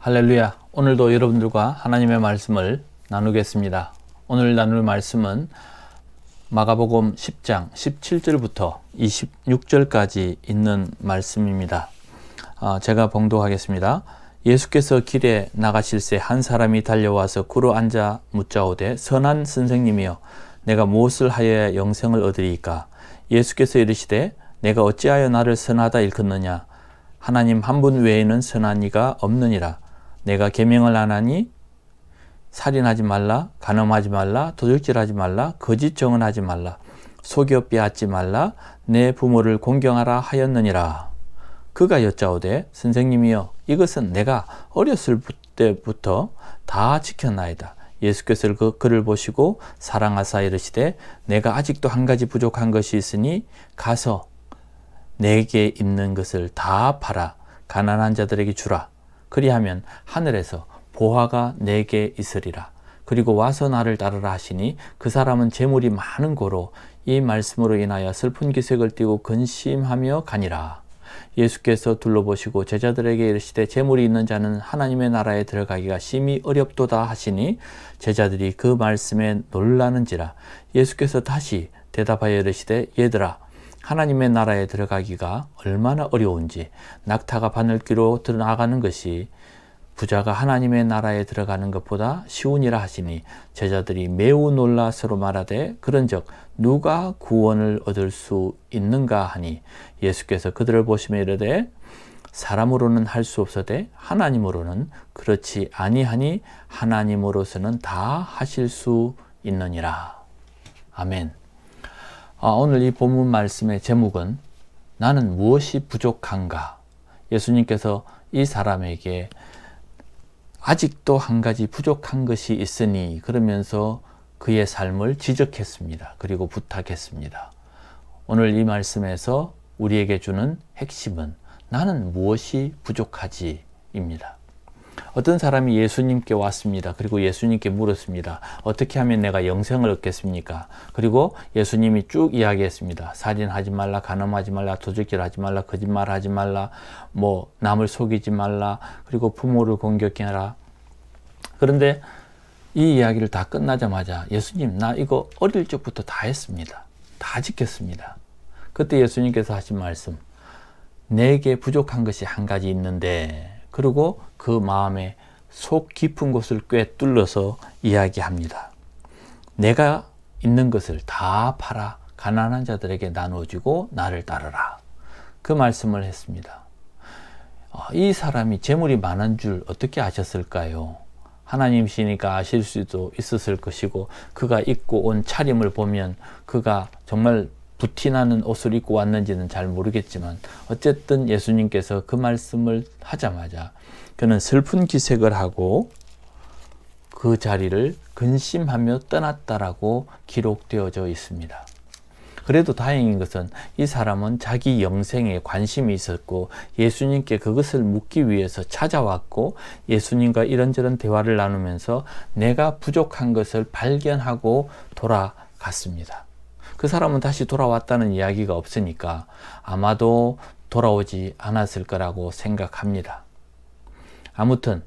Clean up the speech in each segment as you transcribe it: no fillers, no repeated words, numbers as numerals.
할렐루야. 오늘도 여러분들과 하나님의 말씀을 나누겠습니다. 오늘 나눌 말씀은 마가복음 10장 17절부터 26절까지 있는 말씀입니다. 제가 봉독하겠습니다. 예수께서 길에 나가실새 한 사람이 달려와서 꿇어 앉아 묻자오되 선한 선생님이여 내가 무엇을 하여야 영생을 얻으리이까? 예수께서 이르시되 내가 어찌하여 나를 선하다 일컫느냐? 하나님 한 분 외에는 선한 이가 없느니라. 내가 계명을 안 하니 살인하지 말라, 간음하지 말라, 도둑질하지 말라, 거짓 증언하지 말라, 속여 빼앗지 말라, 내 부모를 공경하라 하였느니라. 그가 여짜오되 선생님이여 이것은 내가 어렸을 때부터 다 지켰나이다. 예수께서 그를 보시고 사랑하사 이르시되 내가 아직도 한 가지 부족한 것이 있으니 가서 내게 있는 것을 다 팔아 가난한 자들에게 주라. 그리하면 하늘에서 보화가 내게 있으리라. 그리고 와서 나를 따르라 하시니 그 사람은 재물이 많은 고로 이 말씀으로 인하여 슬픈 기색을 띠고 근심하며 가니라. 예수께서 둘러보시고 제자들에게 이르시되 재물이 있는 자는 하나님의 나라에 들어가기가 심히 어렵도다 하시니 제자들이 그 말씀에 놀라는지라. 예수께서 다시 대답하여 이르시되 얘들아 하나님의 나라에 들어가기가 얼마나 어려운지 낙타가 바늘귀로 들어나가는 것이 부자가 하나님의 나라에 들어가는 것보다 쉬우니라 하시니 제자들이 매우 놀라 서로 말하되 그런즉 누가 구원을 얻을 수 있는가 하니 예수께서 그들을 보시며 이르되 사람으로는 할 수 없으되 하나님으로는 그렇지 아니하니 하나님으로서는 다 하실 수 있느니라. 아멘. 오늘 이 본문 말씀의 제목은 나는 무엇이 부족한가? 예수님께서 이 사람에게 아직도 한 가지 부족한 것이 있으니 그러면서 그의 삶을 지적했습니다. 그리고 부탁했습니다. 오늘 이 말씀에서 우리에게 주는 핵심은 나는 무엇이 부족하지? 입니다. 어떤 사람이 예수님께 왔습니다. 그리고 예수님께 물었습니다. 어떻게 하면 내가 영생을 얻겠습니까? 그리고 예수님이 쭉 이야기했습니다. 살인하지 말라, 간음하지 말라, 도둑질하지 말라, 거짓말하지 말라, 남을 속이지 말라, 그리고 부모를 공격해라. 그런데 이 이야기를 다 끝나자마자 예수님 나 이거 어릴 적부터 다 했습니다. 다 지켰습니다. 그때 예수님께서 하신 말씀, 내게 부족한 것이 한 가지 있는데, 그리고 그 마음의 속 깊은 곳을 꿰뚫어서 이야기합니다. 내가 있는 것을 다 팔아 가난한 자들에게 나눠주고 나를 따르라. 그 말씀을 했습니다. 이 사람이 재물이 많은 줄 어떻게 아셨을까요? 하나님이시니까 아실 수도 있었을 것이고 그가 입고 온 차림을 보면 그가 정말 부티나는 옷을 입고 왔는지는 잘 모르겠지만 어쨌든 예수님께서 그 말씀을 하자마자 그는 슬픈 기색을 하고 그 자리를 근심하며 떠났다라고 기록되어져 있습니다. 그래도 다행인 것은 이 사람은 자기 영생에 관심이 있었고 예수님께 그것을 묻기 위해서 찾아왔고 예수님과 이런저런 대화를 나누면서 내가 부족한 것을 발견하고 돌아갔습니다. 그 사람은 다시 돌아왔다는 이야기가 없으니까 아마도 돌아오지 않았을 거라고 생각합니다. 아무튼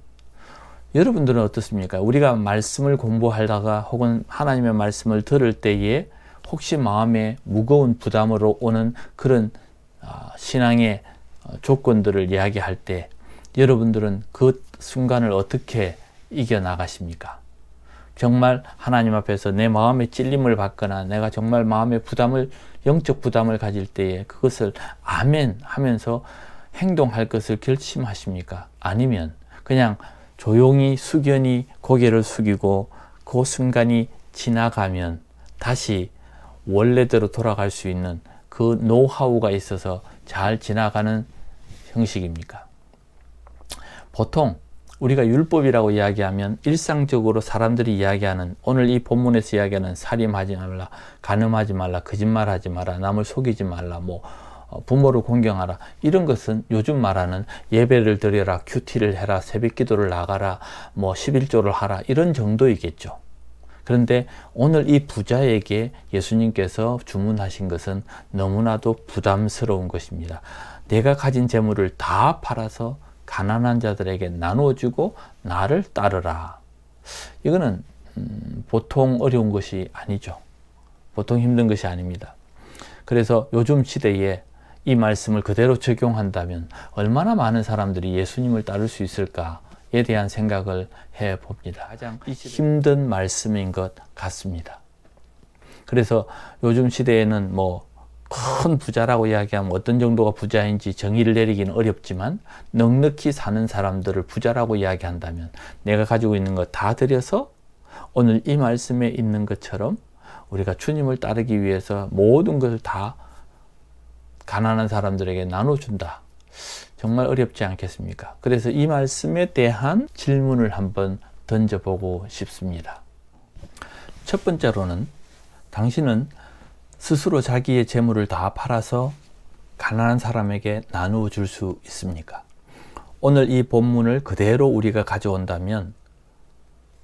여러분들은 어떻습니까? 우리가 말씀을 공부하다가 혹은 하나님의 말씀을 들을 때에 혹시 마음에 무거운 부담으로 오는 그런 신앙의 조건들을 이야기할 때 여러분들은 그 순간을 어떻게 이겨나가십니까? 정말 하나님 앞에서 내 마음의 찔림을 받거나 내가 정말 마음의 부담을, 영적 부담을 가질 때에 그것을 아멘 하면서 행동할 것을 결심하십니까? 아니면 그냥 조용히 숙연히 고개를 숙이고 그 순간이 지나가면 다시 원래대로 돌아갈 수 있는 그 노하우가 있어서 잘 지나가는 형식입니까? 보통 우리가 율법이라고 이야기하면 일상적으로 사람들이 이야기하는 오늘 이 본문에서 이야기하는 살인하지 말라, 간음하지 말라, 거짓말하지 마라, 남을 속이지 말라, 부모를 공경하라 이런 것은 요즘 말하는 예배를 드려라, 큐티를 해라, 새벽기도를 나가라, 11조를 하라 이런 정도이겠죠. 그런데 오늘 이 부자에게 예수님께서 주문하신 것은 너무나도 부담스러운 것입니다. 내가 가진 재물을 다 팔아서 가난한 자들에게 나누어주고 나를 따르라. 이거는 보통 어려운 것이 아니죠. 보통 힘든 것이 아닙니다. 그래서 요즘 시대에 이 말씀을 그대로 적용한다면 얼마나 많은 사람들이 예수님을 따를 수 있을까에 대한 생각을 해봅니다. 가장 힘든 말씀인 것 같습니다. 그래서 요즘 시대에는 큰 부자라고 이야기하면 어떤 정도가 부자인지 정의를 내리기는 어렵지만 넉넉히 사는 사람들을 부자라고 이야기한다면 내가 가지고 있는 것 다 들여서 오늘 이 말씀에 있는 것처럼 우리가 주님을 따르기 위해서 모든 것을 다 가난한 사람들에게 나눠준다. 정말 어렵지 않겠습니까? 그래서 이 말씀에 대한 질문을 한번 던져보고 싶습니다. 첫 번째로는 당신은 스스로 자기의 재물을 다 팔아서 가난한 사람에게 나누어 줄 수 있습니까? 오늘 이 본문을 그대로 우리가 가져온다면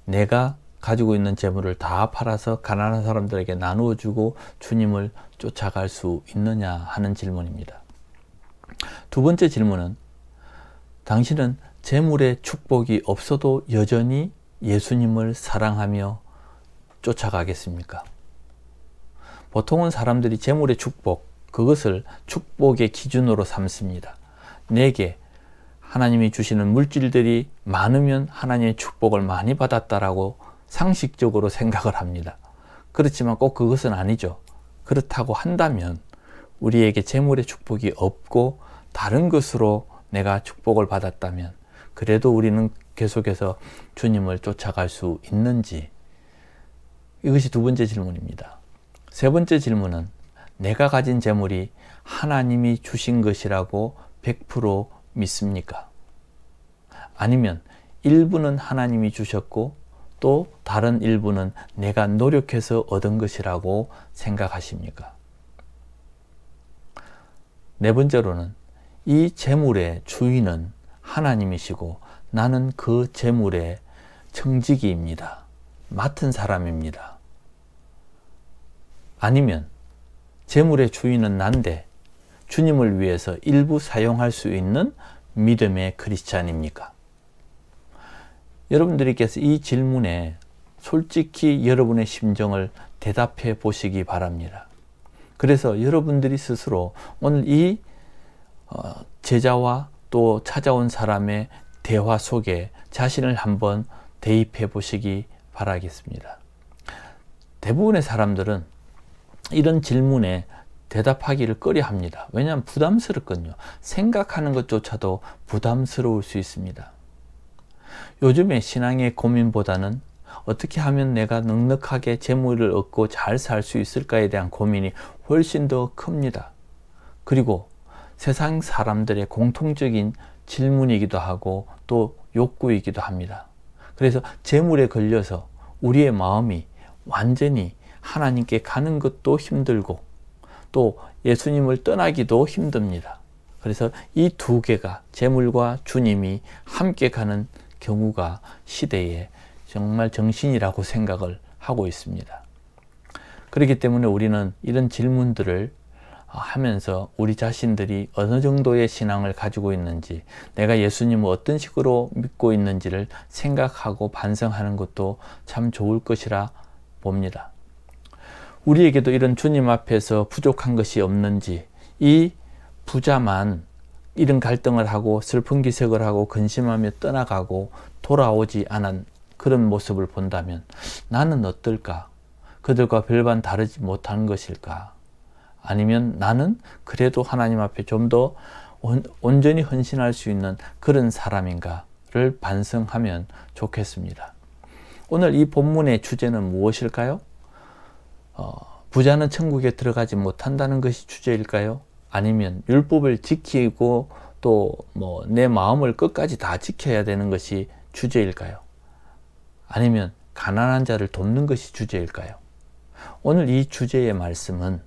내가 가지고 있는 재물을 다 팔아서 가난한 사람들에게 나누어 주고 주님을 쫓아갈 수 있느냐 하는 질문입니다. 두 번째 질문은 당신은 재물의 축복이 없어도 여전히 예수님을 사랑하며 쫓아가겠습니까? 보통은 사람들이 재물의 축복, 그것을 축복의 기준으로 삼습니다. 내게 하나님이 주시는 물질들이 많으면 하나님의 축복을 많이 받았다라고 상식적으로 생각을 합니다. 그렇지만 꼭 그것은 아니죠. 그렇다고 한다면 우리에게 재물의 축복이 없고 다른 것으로 내가 축복을 받았다면 그래도 우리는 계속해서 주님을 쫓아갈 수 있는지, 이것이 두 번째 질문입니다. 세 번째 질문은 내가 가진 재물이 하나님이 주신 것이라고 100% 믿습니까? 아니면 일부는 하나님이 주셨고 또 다른 일부는 내가 노력해서 얻은 것이라고 생각하십니까? 네 번째로는 이 재물의 주인은 하나님이시고 나는 그 재물의 청지기입니다. 맡은 사람입니다. 아니면 재물의 주인은 난데 주님을 위해서 일부 사용할 수 있는 믿음의 크리스찬입니까? 여러분들께서 이 질문에 솔직히 여러분의 심정을 대답해 보시기 바랍니다. 그래서 여러분들이 스스로 오늘 이 제자와 또 찾아온 사람의 대화 속에 자신을 한번 대입해 보시기 바라겠습니다. 대부분의 사람들은 이런 질문에 대답하기를 꺼려합니다. 왜냐하면 부담스럽거든요. 생각하는 것조차도 부담스러울 수 있습니다. 요즘의 신앙의 고민보다는 어떻게 하면 내가 넉넉하게 재물을 얻고 잘 살 수 있을까에 대한 고민이 훨씬 더 큽니다. 그리고 세상 사람들의 공통적인 질문이기도 하고 또 욕구이기도 합니다. 그래서 재물에 걸려서 우리의 마음이 완전히 하나님께 가는 것도 힘들고 또 예수님을 떠나기도 힘듭니다. 그래서 이 두 개가, 재물과 주님이 함께 가는 경우가 시대에 정말 정신이라고 생각을 하고 있습니다. 그렇기 때문에 우리는 이런 질문들을 하면서 우리 자신들이 어느 정도의 신앙을 가지고 있는지, 내가 예수님을 어떤 식으로 믿고 있는지를 생각하고 반성하는 것도 참 좋을 것이라 봅니다. 우리에게도 이런 주님 앞에서 부족한 것이 없는지, 이 부자만 이런 갈등을 하고 슬픈 기색을 하고 근심하며 떠나가고 돌아오지 않은 그런 모습을 본다면 나는 어떨까? 그들과 별반 다르지 못한 것일까? 아니면 나는 그래도 하나님 앞에 좀 더 온전히 헌신할 수 있는 그런 사람인가를 반성하면 좋겠습니다. 오늘 이 본문의 주제는 무엇일까요? 부자는 천국에 들어가지 못한다는 것이 주제일까요? 아니면 율법을 지키고 또 내 마음을 끝까지 다 지켜야 되는 것이 주제일까요? 아니면 가난한 자를 돕는 것이 주제일까요? 오늘 이 주제의 말씀은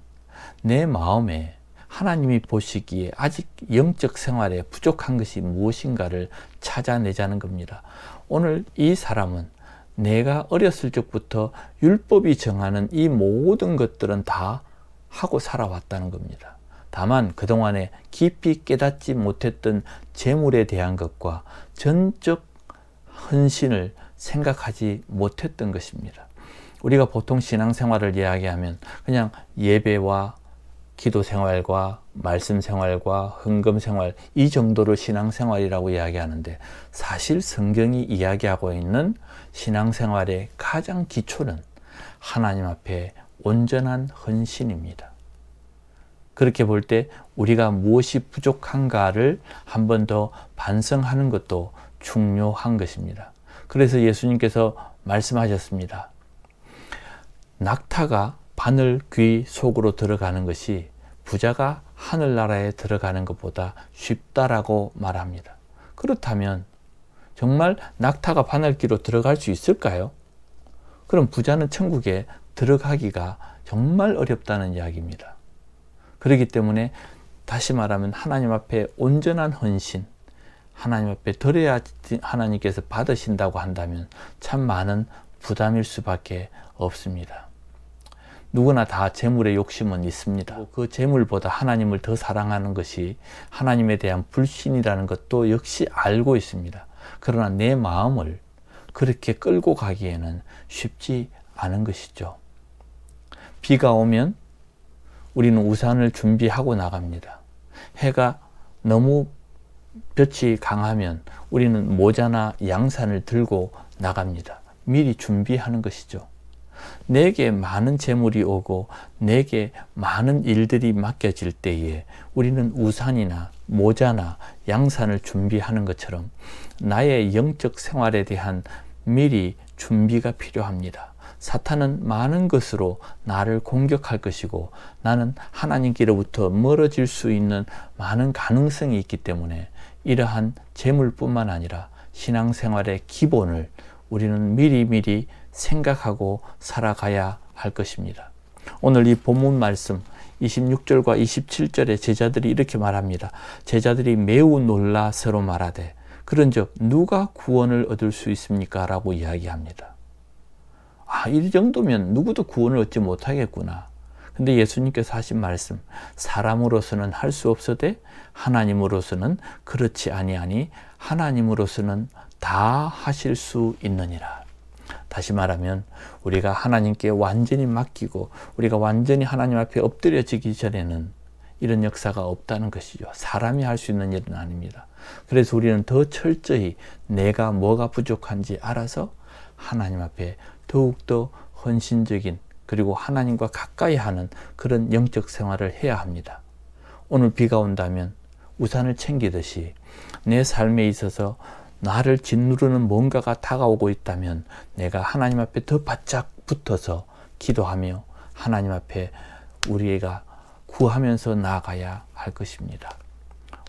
내 마음에 하나님이 보시기에 아직 영적 생활에 부족한 것이 무엇인가를 찾아내자는 겁니다. 오늘 이 사람은 내가 어렸을 적부터 율법이 정하는 이 모든 것들은 다 하고 살아왔다는 겁니다. 다만 그동안에 깊이 깨닫지 못했던 재물에 대한 것과 전적 헌신을 생각하지 못했던 것입니다. 우리가 보통 신앙생활을 이야기하면 그냥 예배와 기도 생활과 말씀 생활과 헌금 생활, 이 정도를 신앙생활이라고 이야기하는데, 사실 성경이 이야기하고 있는 신앙생활의 가장 기초는 하나님 앞에 온전한 헌신입니다. 그렇게 볼 때 우리가 무엇이 부족한가를 한 번 더 반성하는 것도 중요한 것입니다. 그래서 예수님께서 말씀하셨습니다. 낙타가 바늘 귀 속으로 들어가는 것이 부자가 하늘나라에 들어가는 것보다 쉽다라고 말합니다. 그렇다면 정말 낙타가 바늘귀로 들어갈 수 있을까요? 그럼 부자는 천국에 들어가기가 정말 어렵다는 이야기입니다. 그렇기 때문에 다시 말하면 하나님 앞에 온전한 헌신, 하나님 앞에 드려야 하나님께서 받으신다고 한다면 참 많은 부담일 수밖에 없습니다. 누구나 다 재물의 욕심은 있습니다. 그 재물보다 하나님을 더 사랑하는 것이 하나님에 대한 불신이라는 것도 역시 알고 있습니다. 그러나 내 마음을 그렇게 끌고 가기에는 쉽지 않은 것이죠. 비가 오면 우리는 우산을 준비하고 나갑니다. 해가 너무 빛이 강하면 우리는 모자나 양산을 들고 나갑니다. 미리 준비하는 것이죠. 내게 많은 재물이 오고 내게 많은 일들이 맡겨질 때에 우리는 우산이나 모자나 양산을 준비하는 것처럼 나의 영적 생활에 대한 미리 준비가 필요합니다. 사탄은 많은 것으로 나를 공격할 것이고 나는 하나님께로부터 멀어질 수 있는 많은 가능성이 있기 때문에 이러한 재물뿐만 아니라 신앙생활의 기본을 우리는 미리미리 생각하고 살아가야 할 것입니다. 오늘 이 본문 말씀 26절과 27절에 제자들이 이렇게 말합니다. 제자들이 매우 놀라 서로 말하되 그런즉 누가 구원을 얻을 수 있습니까? 라고 이야기합니다. 이 정도면 누구도 구원을 얻지 못하겠구나. 근데 예수님께서 하신 말씀, 사람으로서는 할 수 없으되 하나님으로서는 그렇지 아니하니 하나님으로서는 다 하실 수 있느니라. 다시 말하면 우리가 하나님께 완전히 맡기고 우리가 완전히 하나님 앞에 엎드려지기 전에는 이런 역사가 없다는 것이죠. 사람이 할 수 있는 일은 아닙니다. 그래서 우리는 더 철저히 내가 뭐가 부족한지 알아서 하나님 앞에 더욱더 헌신적인, 그리고 하나님과 가까이 하는 그런 영적 생활을 해야 합니다. 오늘 비가 온다면 우산을 챙기듯이 내 삶에 있어서 나를 짓누르는 뭔가가 다가오고 있다면 내가 하나님 앞에 더 바짝 붙어서 기도하며 하나님 앞에 우리가 구하면서 나아가야 할 것입니다.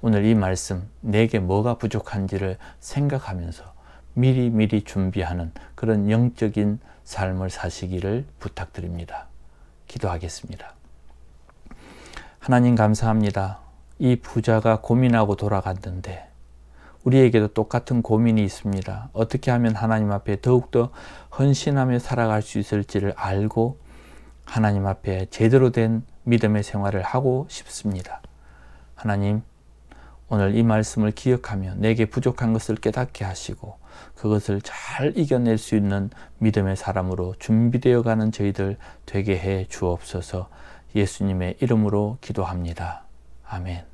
오늘 이 말씀, 내게 뭐가 부족한지를 생각하면서 미리미리 준비하는 그런 영적인 삶을 사시기를 부탁드립니다. 기도하겠습니다. 하나님 감사합니다. 이 부자가 고민하고 돌아갔는데 우리에게도 똑같은 고민이 있습니다. 어떻게 하면 하나님 앞에 더욱더 헌신하며 살아갈 수 있을지를 알고 하나님 앞에 제대로 된 믿음의 생활을 하고 싶습니다. 하나님, 오늘 이 말씀을 기억하며 내게 부족한 것을 깨닫게 하시고 그것을 잘 이겨낼 수 있는 믿음의 사람으로 준비되어 가는 저희들 되게 해 주옵소서. 예수님의 이름으로 기도합니다. 아멘.